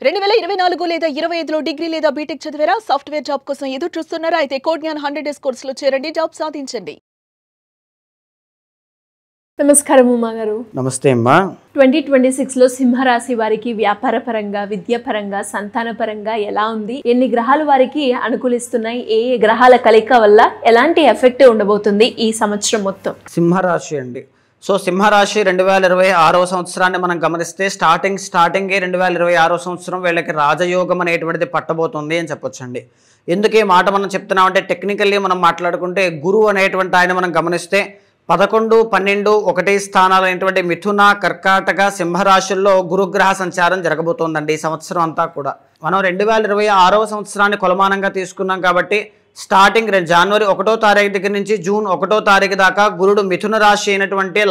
2024 లేదా 25లో డిగ్రీ లేదా బీటెక్ చదివారా? సాఫ్ట్‌వేర్ జాబ్ కోసం ఎదురు చూస్తున్నారా? అయితే కోడ్ జ్ఞాన్ 100 డేస్ కోర్సులో చేరండి, జాబ్ సాధించండి. నమస్కారం ఉమా గారు. నమస్తే అమ్మా. 2026లో సింహరాశి వారికి వ్యాపార పరంగా, విద్యాపరంగా, సంతానపరంగా ఎలా ఉంది? ఎన్ని గ్రహాలు వారికి అనుకూలిస్తున్నాయి? ఏ గ్రహాల కలయిక వల్ల ఎలాంటి ఎఫెక్ట్ ఉండబోతుంది ఈ సంవత్సరం మొత్తం? సింహరాశి అండి. సో సింహరాశి 2026వ సంవత్సరాన్ని మనం గమనిస్తే స్టార్టింగే 2026వ సంవత్సరం వీళ్ళకి రాజయోగం అనేటువంటిది పట్టబోతుంది అని చెప్పొచ్చండి. ఎందుకు ఈ మాట మనం చెప్తున్నామంటే టెక్నికల్లీ మనం మాట్లాడుకుంటే గురువు అనేటువంటి ఆయన మనం గమనిస్తే 11, 12, 1 స్థానాలు అయినటువంటి మిథున, కర్కాటక, సింహరాశుల్లో గురుగ్రహ సంచారం జరగబోతోందండి ఈ సంవత్సరం అంతా కూడా. మనం 2026వ సంవత్సరాన్ని కొలమానంగా తీసుకున్నాం కాబట్టి స్టార్టింగ్ జనవరి 1వ తారీఖు దగ్గర నుంచి జూన్ 1వ తారీఖు దాకా గురుడు మిథున రాశి అయినటువంటి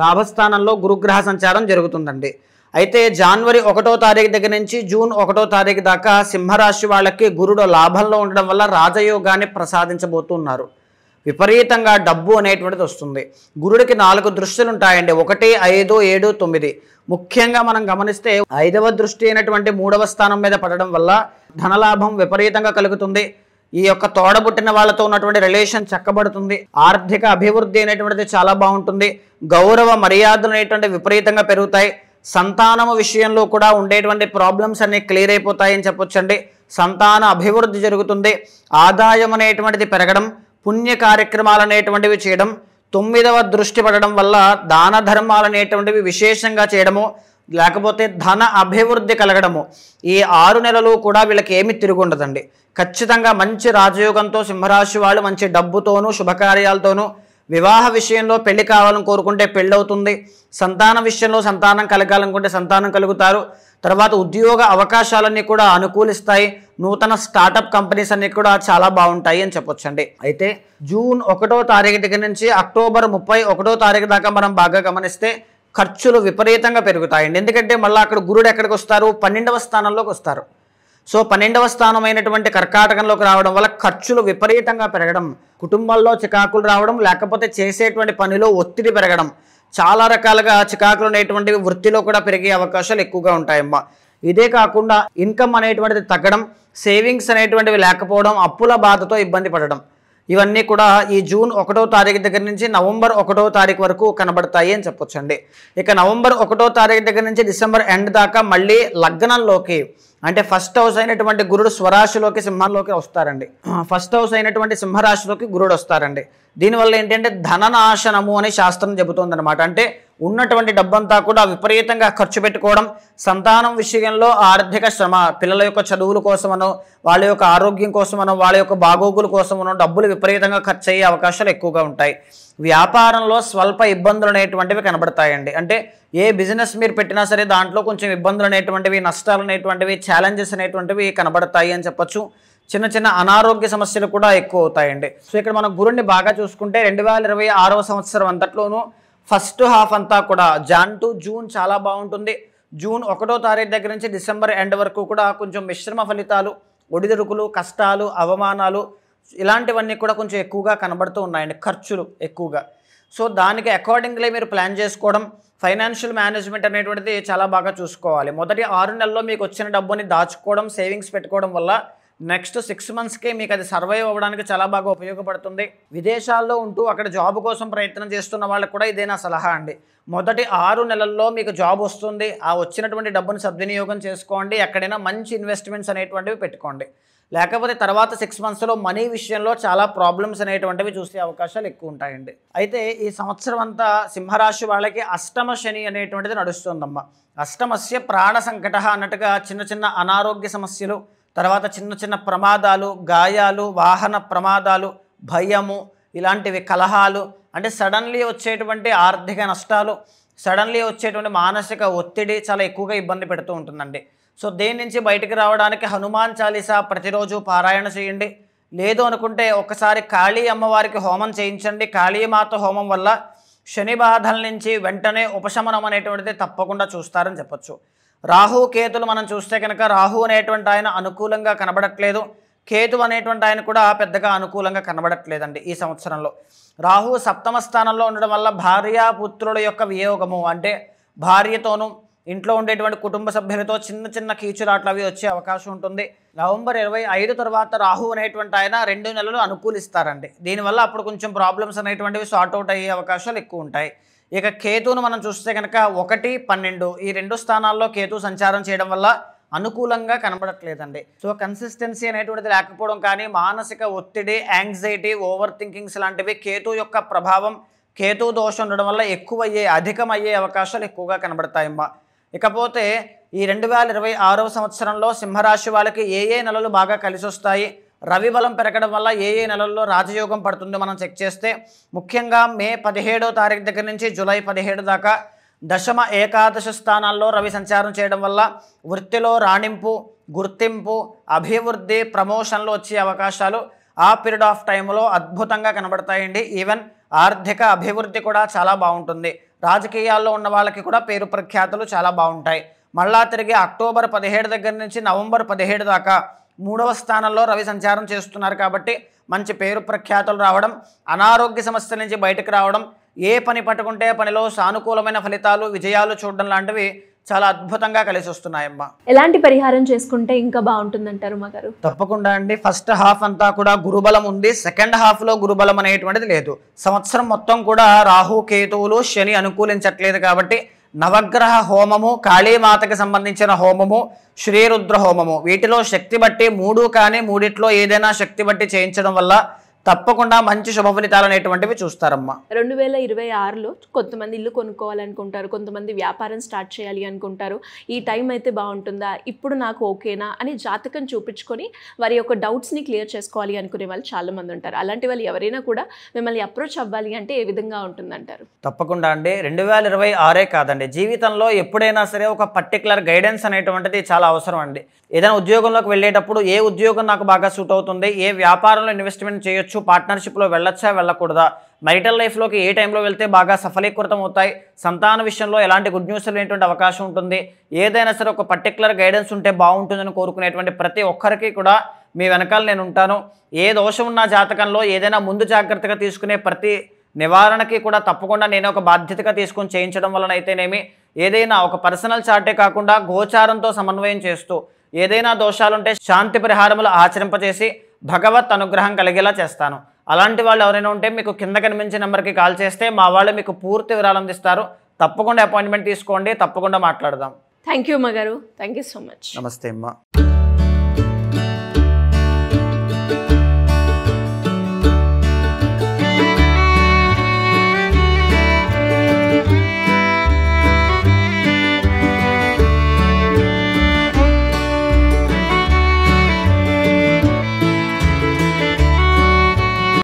లాభస్థానంలో గురుగ్రహ సంచారం జరుగుతుందండి. అయితే జనవరి 1వ తారీఖు దగ్గర నుంచి జూన్ 1వ తారీఖు దాకా సింహరాశి వాళ్ళకి గురుడు లాభంలో ఉండడం వల్ల రాజయోగాన్ని ప్రసాదించబోతున్నారు. విపరీతంగా డబ్బు అనేటువంటిది వస్తుంది. గురుడికి 4 దృష్టిలు ఉంటాయండి. 1, 5, 7, 9. ముఖ్యంగా మనం గమనిస్తే 5వ దృష్టి అయినటువంటి 3వ స్థానం మీద పడడం వల్ల ధనలాభం విపరీతంగా కలుగుతుంది. ఈ యొక్క తోడబుట్టిన వాళ్ళతో ఉన్నటువంటి రిలేషన్ చక్కబడుతుంది. ఆర్థిక అభివృద్ధి అనేటువంటిది చాలా బాగుంటుంది. గౌరవ మర్యాదలు అనేటువంటి విపరీతంగా పెరుగుతాయి. సంతానము విషయంలో కూడా ఉండేటువంటి ప్రాబ్లమ్స్ అన్ని క్లియర్ అయిపోతాయని చెప్పొచ్చండి. సంతాన అభివృద్ధి జరుగుతుంది. ఆదాయం అనేటువంటిది పెరగడం, పుణ్య కార్యక్రమాలు అనేటువంటివి చేయడం, 9వ దృష్టి పడడం వల్ల దాన ధర్మాలు అనేటువంటివి విశేషంగా చేయడము, లేకపోతే ధన అభివృద్ధి కలగడము. ఈ 6 నెలలు కూడా వీళ్ళకి ఏమి తిరుగుండదండి. ఖచ్చితంగా మంచి రాజయోగంతో సింహరాశి వాళ్ళు మంచి డబ్బుతోనూ శుభకార్యాలతోనూ, వివాహ విషయంలో పెళ్లి కావాలని కోరుకుంటే పెళ్ళవుతుంది, సంతాన విషయంలో సంతానం కలగాలనుకుంటే సంతానం కలుగుతారు. తర్వాత ఉద్యోగ అవకాశాలన్నీ కూడా అనుకూలిస్తాయి. నూతన స్టార్టప్ కంపెనీస్ అన్నీ కూడా చాలా బాగుంటాయి అని చెప్పొచ్చండి. అయితే జూన్ 1వ తారీఖు దగ్గర నుంచి అక్టోబర్ 31వ తారీఖు దాకా మనం బాగా గమనిస్తే ఖర్చులు విపరీతంగా పెరుగుతాయండి. ఎందుకంటే మళ్ళీ అక్కడ గురుడు ఎక్కడికి వస్తారు? 12వ స్థానంలోకి వస్తారు. సో 12వ స్థానం అయినటువంటి కర్కాటకంలోకి రావడం వల్ల ఖర్చులు విపరీతంగా పెరగడం, కుటుంబాల్లో చికాకులు రావడం, లేకపోతే చేసేటువంటి పనిలో ఒత్తిడి పెరగడం, చాలా రకాలుగా చికాకులు అనేటువంటివి వృత్తిలో కూడా పెరిగే అవకాశాలు ఎక్కువగా ఉంటాయమ్మా. ఇదే కాకుండా ఇన్కమ్ అనేటువంటిది తగ్గడం, సేవింగ్స్ అనేటువంటివి లేకపోవడం, అప్పుల బాధతో ఇబ్బంది పడడం, ఇవన్నీ కూడా ఈ జూన్ 1వ తారీఖు దగ్గర నుంచి నవంబర్ 1వ తారీఖు వరకు కనబడతాయి అని చెప్పొచ్చండి. ఇక నవంబర్ 1వ తారీఖు దగ్గర నుంచి డిసెంబర్ ఎండ్ దాకా మళ్ళీ లగ్నంలోకి, అంటే ఫస్ట్ హౌస్ అయినటువంటి గురుడు స్వరాశిలోకి సింహంలోకి వస్తారండి. ఫస్ట్ హౌస్ అయినటువంటి సింహరాశిలోకి గురుడు వస్తారండి. దీనివల్ల ఏంటంటే ధననాశనము అని శాస్త్రం చెబుతోందనమాట. అంటే ఉన్నటువంటి డబ్బంతా కూడా విపరీతంగా ఖర్చు పెట్టుకోవడం, సంతానం విషయంలో ఆర్థిక శ్రమ, పిల్లల యొక్క చదువుల కోసమనో, వాళ్ళ యొక్క ఆరోగ్యం కోసమనో, వాళ్ళ యొక్క బాగోగుల కోసమనో డబ్బులు విపరీతంగా ఖర్చు అయ్యే అవకాశాలు ఎక్కువగా ఉంటాయి. వ్యాపారంలో స్వల్ప ఇబ్బందులు అనేటువంటివి కనబడతాయండి. అంటే ఏ బిజినెస్ మీరు పెట్టినా సరే దాంట్లో కొంచెం ఇబ్బందులు అనేటువంటివి, నష్టాలు అనేటువంటివి, ఛాలెంజెస్ అనేటువంటివి కనబడతాయి అని చెప్పొచ్చు. చిన్న చిన్న అనారోగ్య సమస్యలు కూడా ఎక్కువ అవుతాయండి. సో ఇక్కడ మనం గురుడిని బాగా చూసుకుంటే 2026వ సంవత్సరం అంతట్లోనూ ఫస్ట్ హాఫ్ అంతా కూడా జాన్ టు జూన్ చాలా బాగుంటుంది. జూన్ 1వ తారీఖు దగ్గర నుంచి డిసెంబర్ ఎండ్ వరకు కూడా కొంచెం మిశ్రమ ఫలితాలు, ఒడిదుడుకులు, కష్టాలు, అవమానాలు ఇలాంటివన్నీ కూడా కొంచెం ఎక్కువగా కనబడుతూ ఉన్నాయండి. ఖర్చులు ఎక్కువగా. సో దానికి అకార్డింగ్లీ మీరు ప్లాన్ చేసుకోవడం, ఫైనాన్షియల్ మేనేజ్మెంట్ అనేటువంటిది చాలా బాగా చూసుకోవాలి. మొదటి 6 నెలల్లో మీకు వచ్చిన డబ్బుని దాచుకోవడం, సేవింగ్స్ పెట్టుకోవడం వల్ల నెక్స్ట్ 6 మంత్స్కే మీకు అది సర్వైవ్ అవ్వడానికి చాలా బాగా ఉపయోగపడుతుంది. విదేశాల్లో ఉంటూ అక్కడ జాబ్ కోసం ప్రయత్నం చేస్తున్న వాళ్ళకు కూడా ఇదే నా సలహా అండి. మొదటి 6 నెలల్లో మీకు జాబ్ వస్తుంది, ఆ వచ్చినటువంటి డబ్బును సద్వినియోగం చేసుకోండి. ఎక్కడైనా మంచి ఇన్వెస్ట్మెంట్స్ అనేటువంటివి పెట్టుకోండి. లేకపోతే తర్వాత 6 మంత్స్లో మనీ విషయంలో చాలా ప్రాబ్లమ్స్ అనేటువంటివి చూసే అవకాశాలు ఎక్కువ ఉంటాయండి. అయితే ఈ సంవత్సరం అంతా సింహరాశి వాళ్ళకి అష్టమ శని అనేటువంటిది నడుస్తుందమ్మా. అష్టమస్య ప్రాణ సంకట అన్నట్టుగా చిన్న చిన్న అనారోగ్య సమస్యలు, తర్వాత చిన్న చిన్న ప్రమాదాలు, గాయాలు, వాహన ప్రమాదాలు, భయము, ఇలాంటివి కలహాలు, అంటే సడన్లీ వచ్చేటువంటి ఆర్థిక నష్టాలు, సడన్లీ వచ్చేటువంటి మానసిక ఒత్తిడి చాలా ఎక్కువగా ఇబ్బంది పెడుతూ ఉంటుందండి. సో దేని నుంచి బయటికి రావడానికి హనుమాన్ చాలీసా ప్రతిరోజు పారాయణ చేయండి. లేదు అనుకుంటే ఒకసారి కాళీ అమ్మవారికి హోమం చేయించండి. కాళీమాత హోమం వల్ల శని బాధల నుంచి వెంటనే ఉపశమనం అనేటువంటిది తప్పకుండా చూస్తారని చెప్పొచ్చు. రాహు కేతులు మనం చూస్తే కనుక రాహు అనేటువంటి ఆయన అనుకూలంగా కనబడట్లేదు, కేతు అనేటువంటి ఆయన కూడా పెద్దగా అనుకూలంగా కనబడట్లేదండి ఈ సంవత్సరంలో. రాహు 7వ స్థానంలో ఉండడం వల్ల భార్యాపుత్రుల యొక్క వియోగము, అంటే భార్యతోనూ ఇంట్లో ఉండేటువంటి కుటుంబ సభ్యులతో చిన్న చిన్న కీచులాట్లు అవి వచ్చే అవకాశం ఉంటుంది. నవంబర్ 25 తర్వాత రాహు అనేటువంటి ఆయన 2 నెలలు అనుకూలిస్తారండి. దీనివల్ల అప్పుడు కొంచెం ప్రాబ్లమ్స్ అనేటువంటివి సార్ట్అవుట్ అయ్యే అవకాశాలు ఎక్కువ ఉంటాయి. ఇక కేతువును మనం చూస్తే కనుక 1, 12 ఈ 2 స్థానాల్లో కేతు సంచారం చేయడం వల్ల అనుకూలంగా కనబడట్లేదండి. సో కన్సిస్టెన్సీ అనేటువంటిది లేకపోవడం కానీ, మానసిక ఒత్తిడి, యాంగ్జైటీ, ఓవర్ థింకింగ్స్ లాంటివి కేతు యొక్క ప్రభావం, కేతు దోషం ఉండడం వల్ల అధికమయ్యే అవకాశాలు ఎక్కువగా కనబడతాయమ్మా. ఇకపోతే ఈ 2026వ సంవత్సరంలో సింహరాశి వాళ్ళకి ఏ నెలలు బాగా కలిసి వస్తాయి, రవి బలం పెరగడం వల్ల ఏ నెలల్లో రాజయోగం పడుతుందో మనం చెక్ చేస్తే, ముఖ్యంగా మే 17వ తారీఖు దగ్గర నుంచి జూలై 17 దాకా దశమ ఏకాదశ స్థానాల్లో రవి సంచారం చేయడం వల్ల వృత్తిలో రాణింపు, గుర్తింపు, అభివృద్ధి, ప్రమోషన్లు వచ్చే అవకాశాలు ఆ పీరియడ్ ఆఫ్ టైంలో అద్భుతంగా కనబడతాయండి. ఈవెన్ ఆర్థిక అభివృద్ధి కూడా చాలా బాగుంటుంది. రాజకీయాల్లో ఉన్న వాళ్ళకి కూడా పేరు ప్రఖ్యాతులు చాలా బాగుంటాయి. మళ్ళా తిరిగి అక్టోబర్ 17 దగ్గర నుంచి నవంబర్ 17 దాకా 3వ స్థానంలో రవి సంచారం చేస్తున్నారు కాబట్టి మంచి పేరు ప్రఖ్యాతులు రావడం, అనారోగ్య సమస్యల నుంచి బయటకు రావడం, ఏ పని పట్టుకుంటే పనిలో సానుకూలమైన ఫలితాలు, విజయాలు చూడడం లాంటివి చాలా అద్భుతంగా కలిసి వస్తున్నాయమ్మా. ఎలాంటి పరిహారం చేసుకుంటే ఇంకా బాగుంటుందంటారు మా గారు? తప్పకుండా అండి. ఫస్ట్ హాఫ్ అంతా కూడా గురుబలం ఉంది, సెకండ్ హాఫ్లో గురుబలం అనేటువంటిది లేదు. సంవత్సరం మొత్తం కూడా రాహు, కేతువులు, శని అనుకూలించట్లేదు కాబట్టి నవగ్రహ హోమము, కాళీమాతకి సంబంధించిన హోమము, శ్రీరుద్ర హోమము, వీటిలో శక్తి బట్టి 3 కానీ 3 ఏదైనా శక్తి బట్టి చేయించడం వల్ల తప్పకుండా మంచి శుభ ఫలితాలు అనేటువంటివి చూస్తారమ్మా. 2026లో కొంతమంది ఇల్లు కొనుక్కోవాలనుకుంటారు, కొంతమంది వ్యాపారం స్టార్ట్ చేయాలి అనుకుంటారు. ఈ టైం అయితే బాగుంటుందా, ఇప్పుడు నాకు ఓకేనా అని జాతకం చూపించుకొని వారి యొక్క డౌట్స్ని క్లియర్ చేసుకోవాలి అనుకునే వాళ్ళు చాలామంది ఉంటారు. అలాంటి వాళ్ళు ఎవరైనా కూడా మిమ్మల్ని అప్రోచ్ అవ్వాలి అంటే ఏ విధంగా ఉంటుందంటారు? తప్పకుండా అండి. 2026 కాదండి, జీవితంలో ఎప్పుడైనా సరే ఒక పర్టికులర్ గైడెన్స్ అనేటువంటిది చాలా అవసరం అండి. ఏదైనా ఉద్యోగంలోకి వెళ్ళేటప్పుడు ఏ ఉద్యోగం నాకు బాగా సూట్ అవుతుంది, ఏ వ్యాపారంలో ఇన్వెస్ట్మెంట్ చేయొచ్చు, పార్ట్నర్షిప్లో వెళ్ళొచ్చా వెళ్ళకూడదా, మైటల్ లైఫ్లోకి ఏ టైంలో వెళ్తే బాగా సఫలీకృతం అవుతాయి, సంతాన విషయంలో ఎలాంటి గుడ్ న్యూస్ అనేటువంటి అవకాశం ఉంటుంది, ఏదైనా సరే ఒక పర్టికులర్ గైడెన్స్ ఉంటే బాగుంటుందని కోరుకునేటువంటి ప్రతి ఒక్కరికి కూడా మీ వెనకాల నేను ఉంటాను. ఏ దోషం ఉన్న జాతకంలో ఏదైనా ముందు జాగ్రత్తగా తీసుకునే ప్రతి నివారణకి కూడా తప్పకుండా నేను ఒక బాధ్యతగా తీసుకొని చేయించడం వలన అయితేనేమి, ఏదైనా ఒక పర్సనల్ చార్టే కాకుండా గోచారంతో సమన్వయం చేస్తూ ఏదైనా దోషాలుంటే శాంతి పరిహారములు ఆచరింపజేసి భగవత్ అనుగ్రహం కలిగేలా చేస్తాను. అలాంటి వాళ్ళు ఎవరైనా ఉంటే మీకు కింద కనిపించే నెంబర్కి కాల్ చేస్తే మా వాళ్ళు మీకు పూర్తి వివరాలు అందిస్తారు. తప్పకుండా అపాయింట్మెంట్ తీసుకోండి, తప్పకుండా మాట్లాడదాం. థ్యాంక్ యూ మా గారు, థ్యాంక్ యూ సో మచ్. నమస్తే అమ్మా.